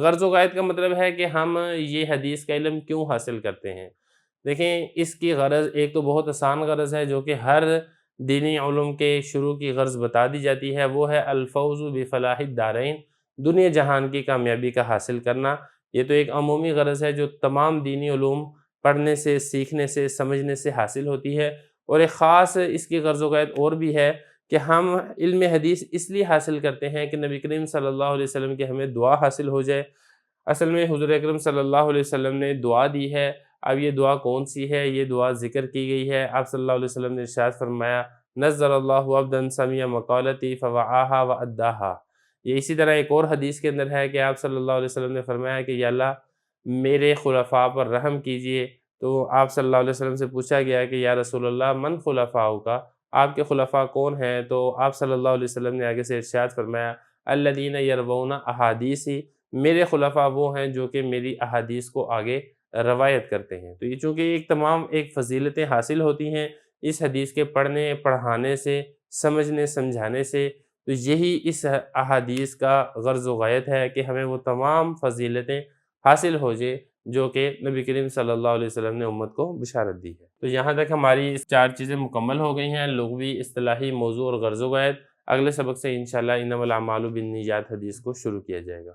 غرض و غایت کا مطلب ہے کہ ہم یہ حدیث کا علم کیوں حاصل کرتے ہیں۔ دیکھیں اس کی غرض ایک تو بہت آسان غرض ہے جو کہ ہر دینی علوم کے شروع کی غرض بتا دی جاتی ہے، وہ ہے الفوز بفلاح الدارین، دنیا جہان کی کامیابی کا حاصل کرنا۔ یہ تو ایک عمومی غرض ہے جو تمام دینی علوم پڑھنے سے، سیکھنے سے، سمجھنے سے حاصل ہوتی ہے، اور ایک خاص اس کی غرض و غایت اور بھی ہے کہ ہم علم حدیث اس لیے حاصل کرتے ہیں کہ نبی کریم صلی اللہ علیہ وسلم کی ہمیں دعا حاصل ہو جائے۔ اصل میں حضور اکرم صلی اللہ علیہ وسلم نے دعا دی ہے، اب یہ دعا کون سی ہے، یہ دعا ذکر کی گئی ہے۔ آپ صلی اللہ علیہ وسلم نے ارشاد فرمایا، نَزَّرَ اللّٰهُ عَبْدًا سَمِعَ مَقَالَتِي فَوَعَاهَا وَأَدَّاهَا۔ یہ اسی طرح ایک اور حدیث کے اندر ہے کہ آپ صلی اللہ علیہ وسلم نے فرمایا کہ یا اللہ میرے خلفاء پر رحم کیجئے، تو آپ صلی اللہ علیہ وسلم سے پوچھا گیا کہ یا رسول اللہ من خلفاؤک، آپ کے خلفاء کون ہیں؟ تو آپ صلی اللہ علیہ وسلم نے آگے سے ارشاد فرمایا الذین یروون احادیثی، میرے خلفاء وہ ہیں جو کہ میری احادیث کو آگے روایت کرتے ہیں۔ تو یہ چونکہ ایک تمام ایک فضیلتیں حاصل ہوتی ہیں اس حدیث کے پڑھنے پڑھانے سے، سمجھنے سمجھانے سے، تو یہی اس احادیث کا غرض و غایت ہے کہ ہمیں وہ تمام فضیلتیں حاصل ہو جائے جو کہ نبی کریم صلی اللہ علیہ وسلم نے امت کو بشارت دی ہے۔ تو یہاں تک ہماری اس 4 چیزیں مکمل ہو گئی ہیں، لغوی، اصطلاحی، موضوع اور غرض و غایت۔ اگلے سبق سے انشاءاللہ انما الاعمال بالنیات حدیث کو شروع کیا جائے گا۔